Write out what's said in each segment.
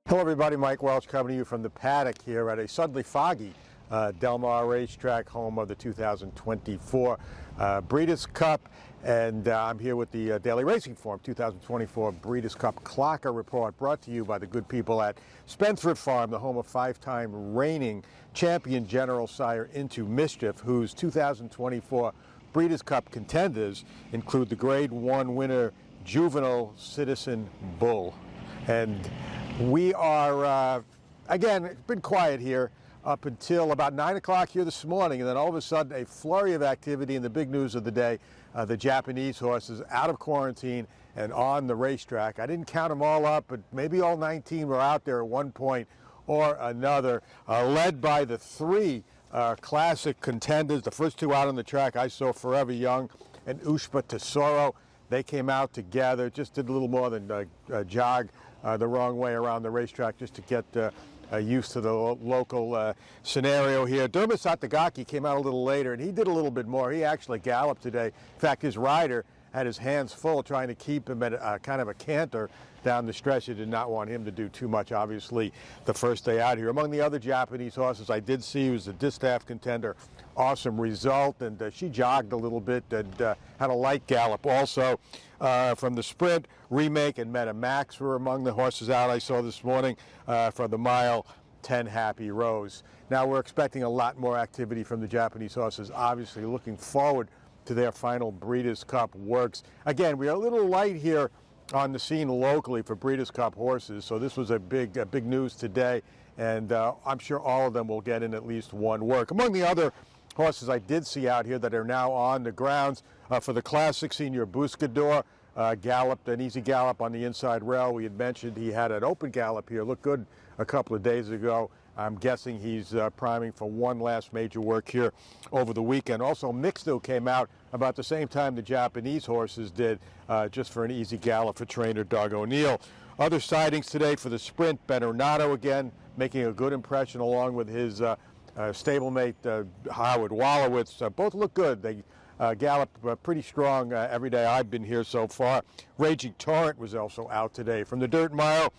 Hello everybody, Mike Welsch coming to you from the paddock here at a suddenly foggy Del Mar racetrack, home of the 2024 Breeders' Cup, and I'm here with the Daily Racing Form 2024 Breeders' Cup Clocker Report, brought to you by the good people at Spendthrift Farm, the home of five-time reigning champion General Sire Into Mischief, whose 2024 Breeders' Cup contenders include the Grade 1 winner Juvenile Citizen Bull. And we are, again, it's been quiet here up until about 9 o'clock here this morning, and then all of a sudden a flurry of activity. And the big news of the day, the Japanese horses out of quarantine and on the racetrack. I didn't count them all up, but maybe all 19 were out there at one point or another, led by the three classic contenders. The first two out on the track, I saw Forever Young and Ushpa Tesoro. They came out together, just did a little more than jog the wrong way around the racetrack just to get used to the local scenario here. Dermot Satagaki came out a little later, and he did a little bit more. He actually galloped today. In fact, his rider had his hands full trying to keep him at kind of a canter down the stretch. He did not want him to do too much, obviously, the first day out here. Among the other Japanese horses I did see was the distaff contender, Awesome Result, and she jogged a little bit and had a light gallop also. From the Sprint, Remake and Meta Max were among the horses out I saw this morning for the mile 10 Happy Rose. Now we're expecting a lot more activity from the Japanese horses, obviously looking forward to their final Breeders' Cup works. Again, we are a little light here on the scene locally for Breeders' Cup horses, so this was a big news today, and I'm sure all of them will get in at least one work. Among the other horses I did see out here that are now on the grounds for the Classic, Senior Buscador galloped an easy gallop on the inside rail. We had mentioned he had an open gallop here, looked good a couple of days ago. I'm guessing he's priming for one last major work here over the weekend. Also, Mixto came out about the same time the Japanese horses did, just for an easy gallop for trainer Doug O'Neill. Other sightings today for the Sprint, Bernardo again making a good impression along with his stablemate Howard Wallowitz. Both look good. They galloped pretty strong every day I've been here so far. Raging Torrent was also out today. From the Dirt Mile,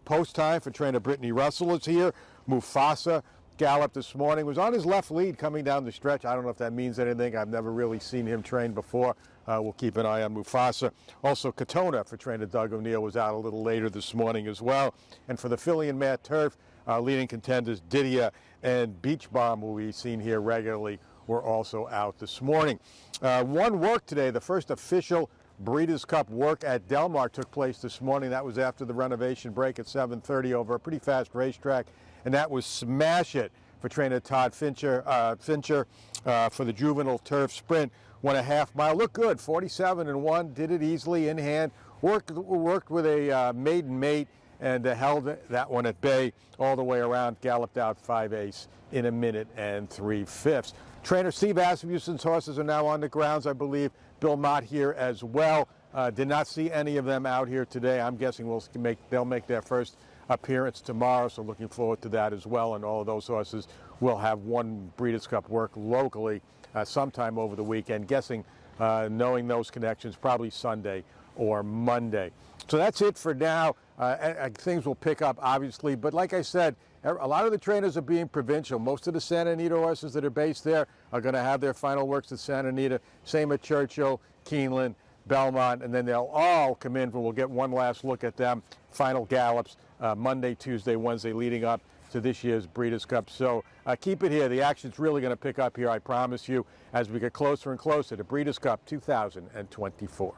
post time for trainer Brittany Russell is here. Mufasa galloped this morning, was on his left lead coming down the stretch. I don't know if that means anything. I've never really seen him train before. We'll keep an eye on Mufasa. Also, Katona for trainer Doug O'Neill was out a little later this morning as well. And for the filly and mare turf, leading contenders Didia and Beach Bomb, who we've seen here regularly, were also out this morning. One work today, the first official Breeders' Cup work at Del Mar took place this morning. That was after the renovation break at 7:30 over a pretty fast racetrack, and that was Smash It for trainer Todd Fincher for the Juvenile Turf Sprint. 1.5 mile, looked good, 47-1, did it easily in hand, worked with a maiden mate, and held that one at bay all the way around, galloped out 5/8 in 1 minute and 3/5. Trainer Steve Asmussen's horses are now on the grounds, I believe. Bill Mott here as well. Did not see any of them out here today. I'm guessing they'll make their first appearance tomorrow, so looking forward to that as well. And all of those horses will have one Breeders' Cup work locally sometime over the weekend. Guessing, knowing those connections, probably Sunday or Monday. So that's it for now. Things will pick up, obviously, but like I said, a lot of the trainers are being provincial. Most of the Santa Anita horses that are based there are going to have their final works at Santa Anita. Same at Churchill, Keeneland, Belmont, and then they'll all come in, and we'll get one last look at them. Final gallops Monday, Tuesday, Wednesday, leading up to this year's Breeders' Cup. So keep it here. The action's really going to pick up here, I promise you, as we get closer and closer to Breeders' Cup 2024.